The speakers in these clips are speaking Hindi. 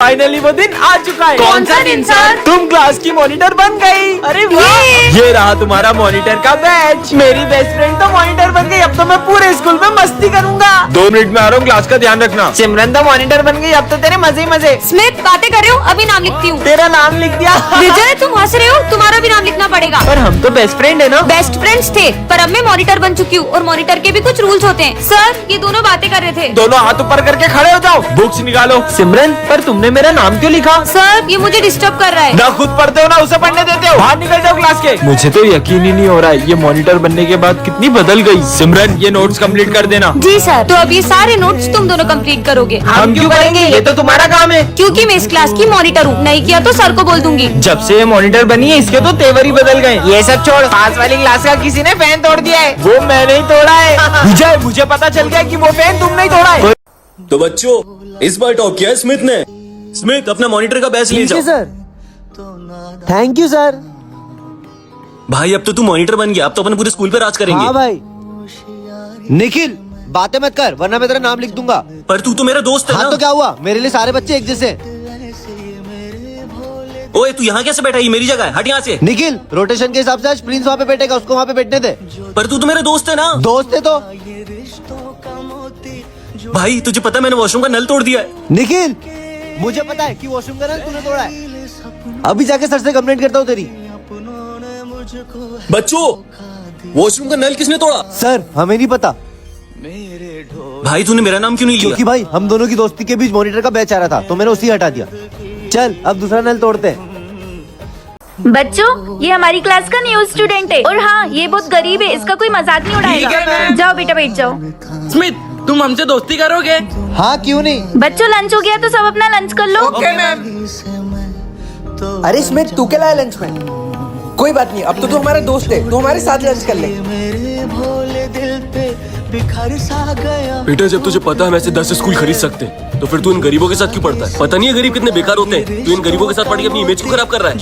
फाइनली वो दिन आ चुका है। कौन सा दिन सर? तुम क्लास की मॉनिटर बन गई। अरे वाह! ये रहा तुम्हारा मॉनिटर का बैच। मेरी बेस्ट फ्रेंड तो मॉनिटर बन गई। अब तो मैं पूरे स्कूल में मस्ती करूंगा। 2 मिनट में आ रहा हूँ, क्लास का ध्यान रखना। सिमरन तो मॉनिटर बन गई। अब तो तेरे मजे ही मजे। स्मिथ बातें कर रहे हो, अभी नाम लिखती हूँ। तेरा नाम लिख दिया। विजय तुम हंस रहे हो, तुम्हारा भी नाम लिखना पड़ेगा। पर हम तो बेस्ट फ्रेंड है ना। बेस्ट फ्रेंड्स थे, पर अब मैं मॉनिटर बन चुकी हूँ और मॉनिटर के भी कुछ रूल्स होते हैं। सर ये दोनों बातें कर रहे थे। दोनों हाथ ऊपर करके खड़े हो जाओ। बुक्स निकालो। सिमरन पर तुमने मेरा नाम क्यों लिखा? सर ये मुझे डिस्टर्ब कर रहा है। ना खुद पढ़ते हो ना उसे पढ़ने देते हो। बाहर निकल जाओ क्लास के। मुझे तो यकीन ही नहीं हो रहा है, ये मॉनिटर बनने के बाद कितनी बदल गई। सिमरन ये नोट्स कंप्लीट कर देना। जी सर। तो अब ये सारे नोट्स तुम दोनों कंप्लीट करोगे। हम क्यों करेंगे, ये तो तुम्हारा काम है। क्योंकि मैं इस क्लास की मॉनिटर हूँ, नहीं किया तो सर को बोल दूंगी। जब से ये मॉनिटर बनी है इसके तो तेवर ही बदल गए। ये सब छोड़, पास वाली क्लास का किसी ने फैन तोड़ दिया है। वो मैंने ही तोड़ा है। विजय मुझे पता चल गया कि वो फैन तुमने ही तोड़ा है। तो बच्चों इस बार टॉप किया है स्मिथ ने। स्मिथ अपना मॉनिटर का बैच ले जाओ। Sir thank you sir. भाई अब तो तू मॉनिटर बन गया, अब तो अपन पूरे स्कूल पे राज करेंगे। हाँ भाई। निखिल बातें मत कर वरना मैं तेरा नाम लिख दूंगा। पर तू तो मेरा दोस्त है हाँ ना। तो क्या हुआ, मेरे लिए सारे बच्चे एक जैसे हैं। ओए तू यहाँ कैसे बैठा है, ये मेरी जगह है, हट यहाँ से। निखिल रोटेशन के हिसाब से आज प्रिंस वहाँ पे बैठेगा, उसको वहाँ पे बैठने दे। पर तू तो मेरा दोस्त है ना। दोस्त है तो। भाई तुझे पता है मैंने वॉशरूम का नल तोड़ दिया है। निखिल मुझे पता है कि वॉशरूम का नल तूने तोड़ा है। अभी जाके सर से कंप्लेंट करता हूँ तेरी। बच्चों वॉशरूम का नल किसने तोड़ा? सर हमें नहीं पता। भाई तूने मेरा नाम क्यों नहीं क्योंकि लिया? भाई हम दोनों की दोस्ती के बीच मॉनिटर का बैच आ रहा था तो मैंने उसी हटा दिया। चल अब दूसरा नल तोड़ते हैं। बच्चों ये हमारी क्लास का न्यू स्टूडेंट है और हाँ ये बहुत गरीब है, इसका कोई मजाक नहीं उड़ाएगा। जाओ बेटा बैठ जाओ। स्मिथ तुम हमसे दोस्ती करोगे? हाँ क्यों नहीं। बच्चों लंच हो गया तो सब अपना लंच कर लो। Okay ma'am. अरे स्मिथ तू क्या लाया लंच में? कोई बात नहीं, अब तो तू हमारा दोस्त है, तू हमारे साथ लंच कर ले। बेटा जब तुझे पता है हम ऐसे 10 स्कूल खरीद सकते हैं तो फिर तू इन गरीबों के साथ क्यों पढ़ता है? पता नहीं है गरीब कितने बेकार होते हैं। तू इन गरीबों के साथ पढ़ के अपनी इमेज क्यों खराब कर रहा है?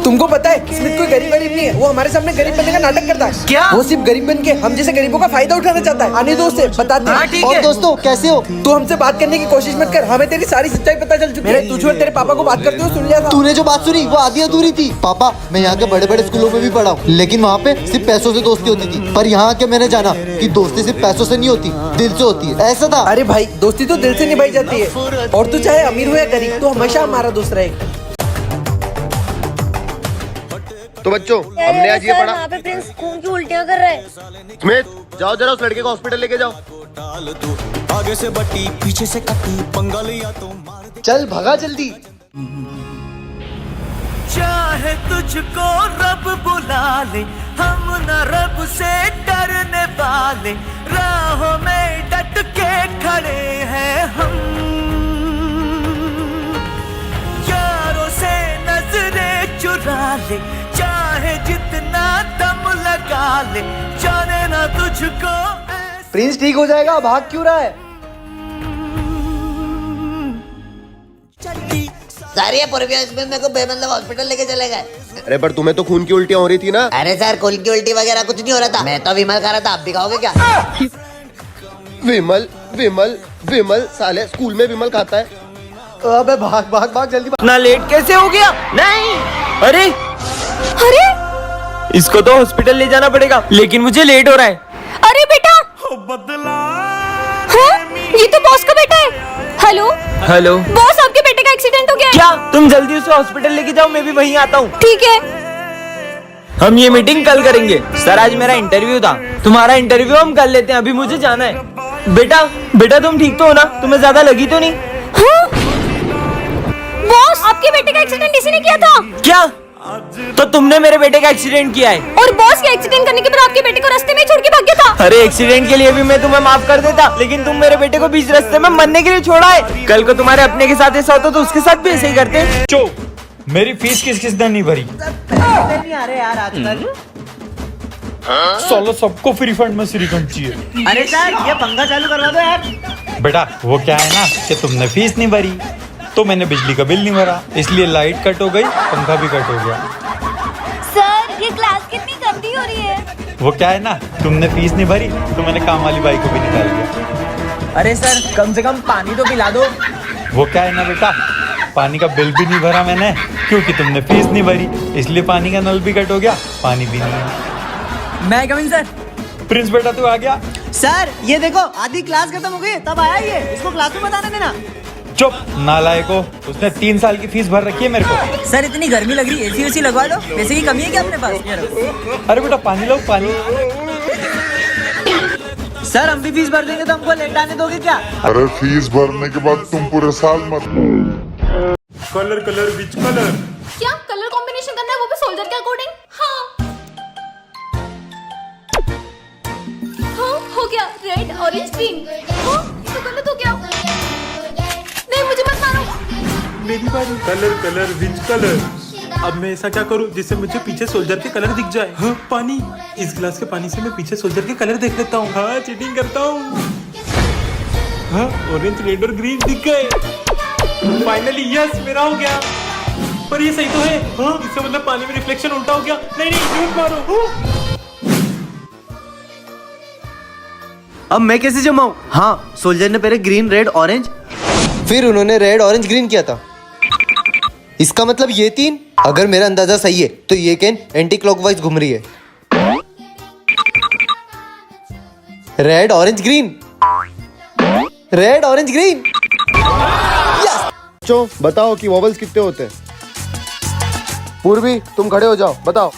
तुमको पता है स्मिथ कोई गरीब नहीं है, वो हमारे सामने गरीब बनने का नाटक करता है। क्या? वो सिर्फ गरीब बन के हम जैसे गरीबों का फायदा उठाना चाहता है। आने दोस्त है बताते हैं। और दोस्तों कैसे हो? तू हमसे बात करने की कोशिश मत कर, हमें तेरी सारी सच्चाई पता चल चुकी है। मैंने तुझे और तेरे पापा को बात करते हुए सुन लिया था। तूने जो बात सुनी वो आधी अधूरी थी। पापा मैं यहाँ के बड़े बड़े स्कूलों में भी पढ़ा हूँ लेकिन वहाँ पे सिर्फ पैसों से दोस्ती होती थी, पर यहाँ आके मैंने जाना कि दोस्ती सिर्फ पैसों से नहीं होती, दिल से होती है। ऐसा था। अरे भाई दोस्ती तो दिल से निभाई जाती है और तू चाहे अमीर हो या गरीब तो हमेशा हमारा दोस्त रहेगा। तो बच्चों हमने आज ये पढ़ा। वहाँ पे प्रिंस खून की उल्टियाँ कर रहा है। स्मिथ जाओ जरा उस लड़के को हॉस्पिटल लेके जाओ। आगे से बट्टी पीछे से कट्टी पंगा लिया तो चल भगा जल्दी। चाहे तुझको रब बुला ले, हम न रब से डरने वाले, राहों में डट के खड़े हैं हम। यारों से नजरें चुरा ले, चाहे जितना दम लगा ले, जाने ना तुझको। प्रिंस ठीक हो जाएगा, भाग क्यों रहा है? सर ये पूर्विया में मेरे को बेमतलब हॉस्पिटल लेके चले गए। अरे पर तुम्हें तो खून की उल्टियाँ हो रही थी ना। अरे सर खून की उल्टी वगैरह कुछ नहीं हो रहा था, मैं तो विमल खा रहा था। आप भी खाओगे क्या? विमल विमल विमल साले स्कूल में विमल खाता है। अबे भाग भाग भाग जल्दी भाग। इतना लेट कैसे हो गया? नहीं अरे अरे इसको तो हॉस्पिटल ले जाना पड़ेगा, लेकिन मुझे लेट हो रहा है। अरे बेटा बदला हाँ ये तो बॉस का बेटा है। हेलो हेलो बॉस आपके बेटे का एक्सीडेंट हो गया है। क्या? तुम जल्दी उसे हॉस्पिटल लेके जाओ, मैं भी वहीं आता हूँ। ठीक है। हम ये मीटिंग कल करेंगे। सर आज मेरा इंटरव्यू था, तुम्हारा इंटरव्यू हम कर लेते हैं, अभी मुझे जाना है। बेटा बेटा तुम ठीक तो हो ना? तुम्हें ज्यादा लगी तो नहीं? हाँ? बॉस आपके बेटे का एक्सीडेंट इसी ने किया था। क्या? तो तुमने मेरे बेटे का एक्सीडेंट किया है? और बॉस के एक्सीडेंट करने के बाद आपके बेटे को रास्ते में ही छोड़ के भाग गया था। अरे एक्सीडेंट के लिए भी मैं तुम्हें माफ कर देता, लेकिन तुम मेरे बेटे को बीच रास्ते में मरने के लिए छोड़ा है। कल को तुम्हारे अपने के साथ ऐसा होता तो उसके साथ भी ऐसे ही करते। चो मेरी फीस किस ने नहीं भरी? नहीं आ रहे यार आजकल। सोलो सबको फ्री फंड में श्रीखंड चाहिए। अरे सर ये पंखा चालू करवा दो यार। बेटा वो क्या है ना कि तुमने फीस नहीं भरी तो मैंने बिजली का बिल नहीं भरा, इसलिए लाइट कट हो गई, पंखा भी कट हो गया। सर ये क्लास कितनी गंदी हो रही है। वो क्या है ना तुमने फीस नहीं भरी तो मैंने काम वाली बाई को भी निकाल दिया। अरे सर कम से कम पानी तो पिला दो। वो क्या है ना बेटा, पानी का बिल भी नहीं भरा मैंने क्योंकि तुमने फीस नहीं भरी, इसलिए पानी का नल भी कट हो गया, पानी भी नहीं है। मैं कमिंग सर। प्रिंस बेटा तू आ गया? सर ये देखो आधी क्लास खत्म हो गई तब आया ये, इसको क्लास में बताने देना। चुप नालायको, उसने 3 साल की फीस भर रखी है मेरे को। सर इतनी गर्मी लग रही है, एसी लगवा लो, पैसे की कमी है क्या अपने पास? अरे बेटा पानी लो पानी। सर हम भी फीस भर देंगे तो हमको लेट आने दोगे क्या? अरे फीस भरने के बाद तुम पूरे साल मत। Colour colour which colour? क्या कलर कॉम्बिनेशन करना है, वो भी सोल्जर के अकॉर्डिंग? हाँ हाँ हो गया, रेड ऑरेंज ग्रीन। हाँ तो गलत हो गया, नहीं मुझे मत मारो। मेरी बारी। Colour colour which colour? अब मैं ऐसा क्या करूं जिससे मुझे पीछे सोल्जर के कलर दिख जाए? हाँ पानी, इस गिलास के पानी से मैं पीछे सोल्जर के कलर देख लेता हूँ। हाँ चीटिंग करता हूँ। हाँ ऑरेंज रेड और ग्रीन दिख गए। फाइनली यस मेरा हो गया। पर ये सही तो है। हाँ इससे मतलब पानी में रिफ्लेक्शन उल्टा हो गया। नहीं नहीं झूठ मारो। अब मैं कैसे जमाऊं? हाँ सोल्जर ने पहले ग्रीन रेड ऑरेंज, फिर उन्होंने रेड ऑरेंज ग्रीन किया था। इसका मतलब ये 3, अगर मेरा अंदाजा सही है तो ये कैन एंटी क्लॉकवाइज घूम रही है। Red orange green, red orange green. बच्चों बताओ कि वॉवल्स कितने होते हैं? पूर्वी तुम खड़े हो जाओ, बताओ।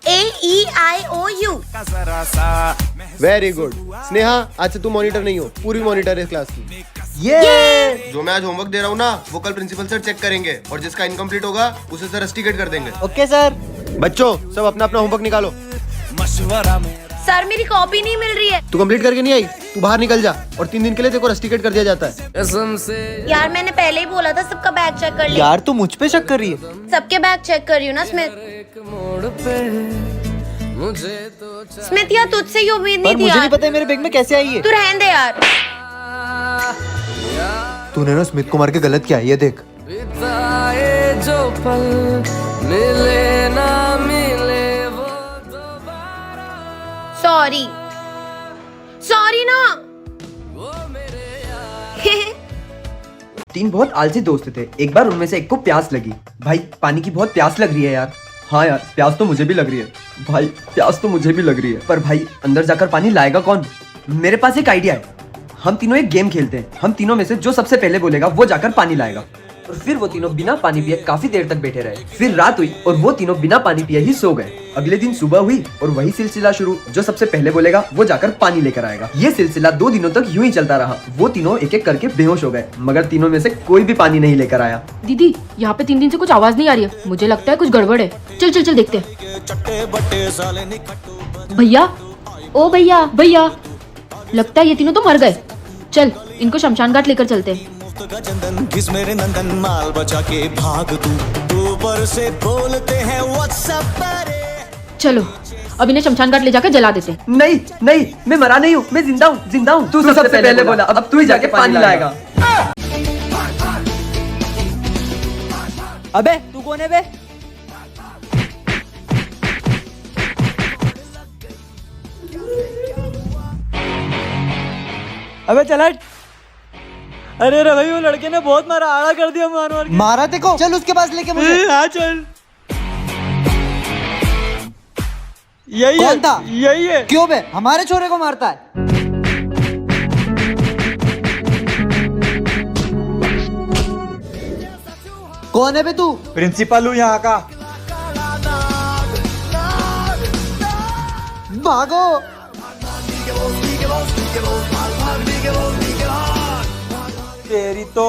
AEIOU। Very good. स्नेहा आज से तुम मॉनिटर नहीं हो, पूरी मॉनिटर है क्लास की। ये जो मैं आज होमवर्क दे रहा हूँ ना वो कल प्रिंसिपल सर चेक करेंगे और जिसका इनकम्प्लीट होगा उसे सर रस्टिकेट कर देंगे। Okay sir. बच्चों सब अपना अपना होमवर्क निकालो। सर मेरी कॉपी नहीं मिल रही है। तू कंप्लीट करके नहीं आई, तू बाहर निकल जा और 3 दिन के लिए तेरे को रस्टिकेट कर दिया जाता है। यार मैंने पहले ही बोला था सबका बैग चेक कर ले। यार तू मुझ पे शक कर रही है? सबके बैग चेक कर रही हूँ ना स्मिथ। स्मिथ यार तुझसे ही उम्मीद नहीं थी मुझे यार। नहीं पता है मेरे बैग में कैसे आई है। तू रहने दे यार। तूने ना स्मिथ को मार के गलत किया, ये देख। जो पल मिले ना मिले वो सॉरी सॉरी ना। 3 बहुत आलसी दोस्त थे। एक बार उनमें से एक को प्यास लगी। भाई पानी की बहुत प्यास लग रही है यार। हाँ यार प्यास तो मुझे भी लग रही है। भाई प्यास तो मुझे भी लग रही है, पर भाई अंदर जाकर पानी लाएगा कौन? मेरे पास एक आइडिया है। हम तीनों एक गेम खेलते हैं। हम तीनों में से जो सबसे पहले बोलेगा वो जाकर पानी लाएगा। और फिर वो तीनों बिना पानी पिए काफी देर तक बैठे रहे। फिर रात हुई और वो तीनों बिना पानी पिए ही सो गए। अगले दिन सुबह हुई और वही सिलसिला शुरू। जो सबसे पहले बोलेगा वो जाकर पानी लेकर आएगा। ये सिलसिला 2 दिनों तक यूं ही चलता रहा। वो तीनों एक एक करके बेहोश हो गए, मगर तीनों में से कोई भी पानी नहीं लेकर आया। दीदी यहाँ पे 3 दिन से कुछ आवाज नहीं आ रही है, मुझे लगता है कुछ गड़बड़ है। चल चल चल देखते हैं। भैया, ओ भैया भैया, लगता है ये तीनों तो मर गए। चल इनको शमशान घाट लेकर चलते हैं। मेरे नंदन माल बचा के भाग तू ऊपर से बोलते हैं व्हाट्सएप पर। चलो अब इन्हें शमशान घाट ले जाकर जला देते हैं। नहीं नहीं मैं मरा नहीं हूँ, मैं जिंदा हूँ जिंदा हूँ। तू सबसे पहले बोला, अब तू ही जाके पानी लाएगा। अबे तू कौन है बे? अबे चल हट। अरे अरे भाई वो लड़के ने बहुत मारा, आड़ा कर दिया मार मार के। मारा देखो, चल उसके पास लेके मुझे। हाँ चल। यही कौन था? यही है। क्यों बे हमारे छोरे को मारता है? कौन है बे तू? प्रिंसिपल हूँ यहाँ का। भागो। तेरी तो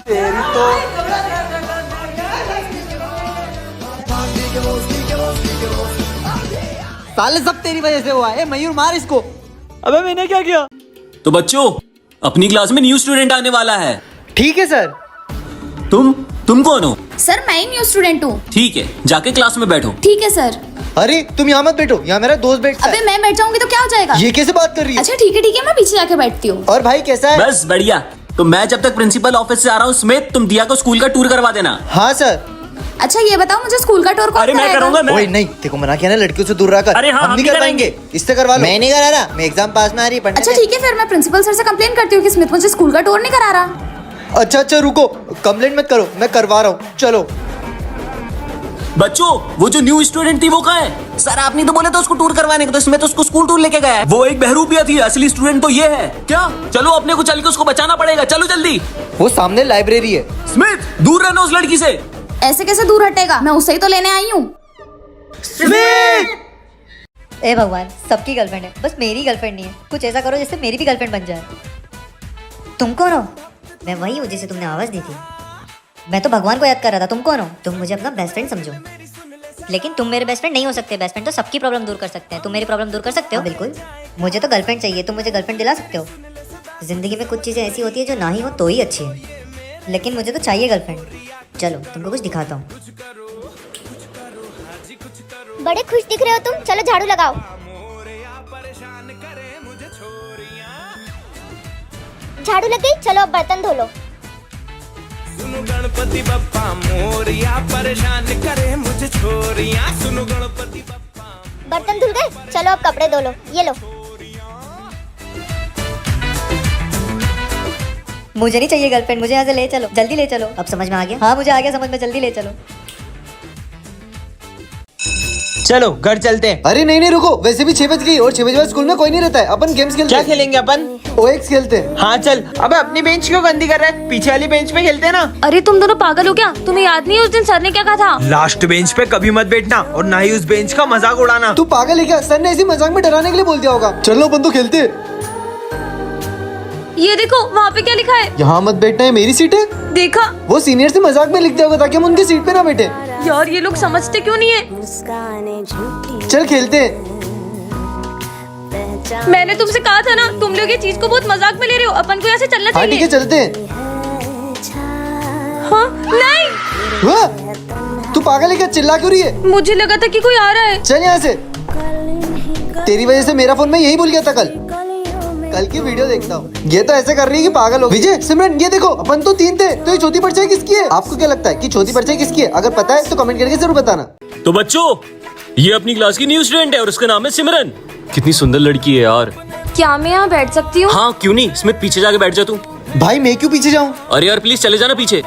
तेरी तो साले सब तेरी वजह से हुआ है। मयूर मार इसको। अबे मैंने क्या किया? तो बच्चों अपनी क्लास में न्यू स्टूडेंट आने वाला है। ठीक है सर। तुम कौन हो? सर मैं ही न्यू स्टूडेंट हूँ। ठीक है जाके क्लास में बैठो। ठीक है सर। अरे तुम यहाँ मत बैठो, यहाँ मेरा दोस्त बैठता है। अबे मैं बैठ जाऊंगी तो क्या हो जाएगा? ये कैसे बात कर रही है? अच्छा ठीक है मैं पीछे जाके बैठती हूँ। और भाई कैसा है? बस बढ़िया। तो मैं जब तक प्रिंसिपल ऑफिस से आ रहा हूँ स्मिथ, तुम दिया को स्कूल का टूर करवा देना। हाँ सर। अच्छा ये बताओ मुझे स्कूल का टूर कौन अरे मैं कराएगा? करूंगा ओए नहीं, देखो मना किया ना, लड़कियों से दूर रहकर। अरे हाँ, हम नहीं कर पाएंगे, इससे करवा लो। मैं नहीं करा रहा, मैं एग्जाम पास में आ रही पढ़ने अच्छा ठीक है, फिर मैं प्रिंसिपल सर से कंप्लेन करती हूँ कि स्मिथ मुझे स्कूल का टूर नहीं करा रहा। अच्छा रुको, कंप्लेंट मत करो, मैं करवा रहा हूँ, चलो। बच्चों, वो जो न्यू स्टूडेंट थी वो कहाँ है? सर आपने तो बोले तो उसको टूर करवाने को, तो इसमें तो उसको स्कूल टूर लेके गया है। वो एक बहरूपिया थी, असली स्टूडेंट तो ये है क्या? चलो अपने को चल के उसको बचाना पड़ेगा, चलो जल्दी। वो सामने लाइब्रेरी है। स्मिथ, दूर रहना उस लड़की से। ऐसे कैसे दूर हटेगा, मैं उसे ही तो लेने आई हूँ। ए भगवान, सबकी गर्लफ्रेंड है, बस मेरी गर्लफ्रेंड नहीं है। कुछ ऐसा करो जिससे मेरी भी गर्लफ्रेंड बन जाए। तुम कौन हो? मैं वही हूँ जिसे तुमने आवाज दी थी। मैं तो भगवान को याद कर रहा था। तुम कौन हो? तुम मुझे अपना बेस्ट फ्रेंड समझो। लेकिन तुम मेरे बेस्ट फ्रेंड नहीं हो सकते। बेस्ट फ्रेंड तो सबकी प्रॉब्लम दूर कर सकते हैं। तुम मेरी प्रॉब्लम दूर कर सकते हो? बिल्कुल। मुझे तो गर्लफ्रेंड चाहिए, तुम मुझे गर्लफ्रेंड दिला सकते हो? जिंदगी में कुछ चीज़ें ऐसी होती है जो ना ही हो तो ही अच्छी है, लेकिन मुझे तो चाहिए गर्लफ्रेंड। चलो तुमको कुछ दिखाता हूँ। बड़े खुश दिख रहे हो तुम, चलो झाड़ू लगाओ। झाड़ू लग गई, चलो अब बर्तन धो लो। सुनो गणपति बप्पा मोरिया, परेशान करे मुझे छोरिया। सुनो गणपति बप्पा। बर्तन धुल गए, चलो अब कपड़े धो लो। ये लो। मुझे नहीं चाहिए गर्लफ्रेंड, मुझे यहाँ से ले चलो, जल्दी ले चलो। अब समझ में आ गया? हाँ मुझे आ गया समझ में, जल्दी ले चलो। चलो घर चलते हैं। अरे नहीं रुको, वैसे भी 6 बज गई और 6 बजे बाद स्कूल में कोई नहीं रहता है। अपन गेम्स खेलते क्या हैं। खेलेंगे अपन? OX खेलते हैं। हाँ चल। अबे अपनी बेंच क्यों गंदी कर रहा है? पीछे वाली बेंच पे खेलते हैं ना। अरे तुम दोनों पागल हो क्या? तुम्हें याद नहीं है उस दिन सर ने क्या कहा था? लास्ट बेंच पे कभी मत बैठना और ना ही उस बेंच का मजाक उड़ाना। तू पागल है क्या? सर ने ऐसी मजाक में डराने के लिए बोल दिया होगा। चलो अपन तो खेलते हैं। ये देखो वहाँ पे क्या लिखा है? यहाँ मत बैठना है, मेरी सीट है। देखा? वो सीनियर से मजाक में लिख दिया होगा ताकि हम उनकी सीट पे ना बैठे। यार ये लोग समझते क्यों नहीं है? चल खेलते हैं। मैंने तुमसे कहा था ना, तुम लोग ये चीज को बहुत मजाक में ले रहे हो। अपन को यहाँ से चलना हाँ ठीक चाहिए। है चलते हैं। हाँ नहीं, वाह, तू पागल है क्या? चिल्ला क्यों रही है? मुझे लगा था कि कोई आ रहा है। चल यहाँ से। तेरी वजह से मेरा फोन मैं यही भूल गया था कल की वीडियो देखता हूँ। ये तो ऐसे कर रही है कि पागल हो। विजय, सिमरन, ये देखो अपन तो 3 थे, तो ये चौथी परछाई किसकी है? आपको क्या लगता है कि चौथी परछाई किसकी है? अगर पता है तो कमेंट करके जरूर बताना। तो बच्चों, ये अपनी क्लास की न्यू स्टूडेंट है और उसका नाम है सिमरन। कितनी सुंदर लड़की है यार। क्या मैं यहाँ बैठ सकती हूँ? हाँ क्यों नहीं। स्मिथ पीछे जाके बैठ जा तू। भाई मैं क्यों पीछे जाऊँ? अरे यार प्लीज चले जाना पीछे।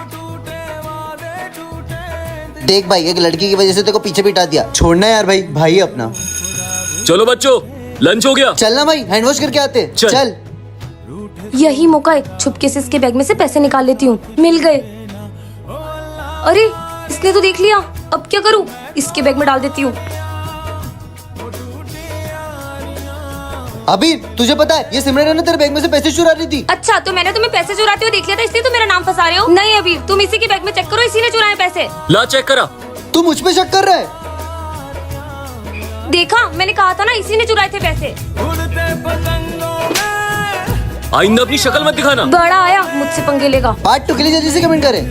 देख भाई, एक लड़की की वजह से तेरे को पीछे बिठा दिया। छोड़ना यार भाई, भाई अपना। चलो बच्चों, लंच हो गया। चलना भाई, हैंड वॉश करके आते। चल। यही मौका है, छुपके से इसके बैग में से पैसे निकाल लेती हूँ। मिल गए। अरे इसने तो देख लिया, अब क्या करूँ? इसके बैग में डाल देती हूँ। अभी तुझे पता है ये सिमरन ने तेरे बैग में से पैसे चुरा रही थी। अच्छा तो मैंने तुम्हें पैसे चुराते हुए देख लिया था, इसलिए तुम मेरा नाम फंसा रहे हो? नहीं अभी, तुम इसी के बैग में चेक करो, इसी ने चुराए पैसे। ला चेक करा। तू मुझ पे शक कर रहा है? देखा, मैंने कहा था ना इसी ने चुराए थे पैसे। आइंदा अपनी शक्ल मत दिखाना। बड़ा आया मुझसे पंगे लेगा। पार्ट 2 के लिए जल्दी से कमेंट करें।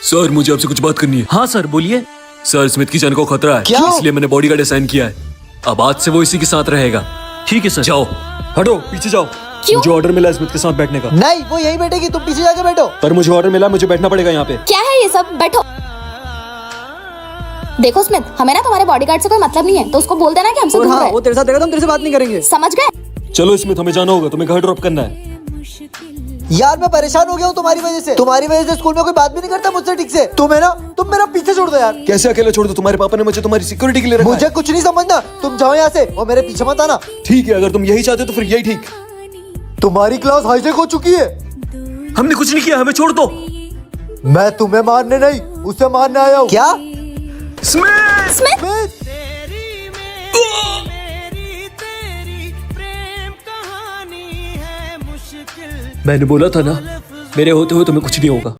सर मुझे आपसे कुछ बात करनी है। हाँ सर बोलिए। सर स्मिथ की जान को खतरा है। क्या? इसलिए मैंने बॉडीगार्ड असाइन किया है। अब आज से वो इसी के साथ रहेगा। ठीक है सर। जाओ, हटो पीछे जाओ। मुझे ऑर्डर मिला स्मिथ के साथ बैठने का। नहीं, वो यही बैठेगी, तुम पीछे जाके बैठो। पर मुझे ऑर्डर मिला, मुझे बैठना पड़ेगा यहाँ पे। क्या है ये सब? बैठो। देखो स्मिथ, हमें ना तुम्हारे बॉडीगार्ड से कोई मतलब नहीं है, तो उसको बोल देना कि हमसे दूर रहे। वो तेरे साथ रहेगा तो हम तेरे से बात नहीं करेंगे। समझ गए? चलो स्मिथ, हमें जाना होगा, तुम्हें घर ड्रॉप करना है। यार मैं परेशान हो गया हूँ तुम्हारी वजह से। तुम्हारी वजह से स्कूल में कोई बात भी नहीं करता मुझसे ठीक से। तुम मेरा पीछे छोड़ दो यार। कैसे अकेले छोड़ दो? तुम्हारे पापा ने मुझे तुम्हारी सिक्योरिटी के लिए रखा मुझे कुछ नहीं समझना, तुम जाओ यहाँ से और मेरे पीछे मत आना। ठीक है, अगर तुम यही चाहते हो तो फिर यही ठीक। तुम्हारी क्लास हाईजेक हो चुकी है। हमने कुछ नहीं किया, हमें छोड़ दो। मैं तुम्हें मारने नहीं, उसे मारने आया हूँ। क्या? स्मिथ! मैंने बोला था ना, मेरे होते हुए तुम्हें कुछ नहीं होगा।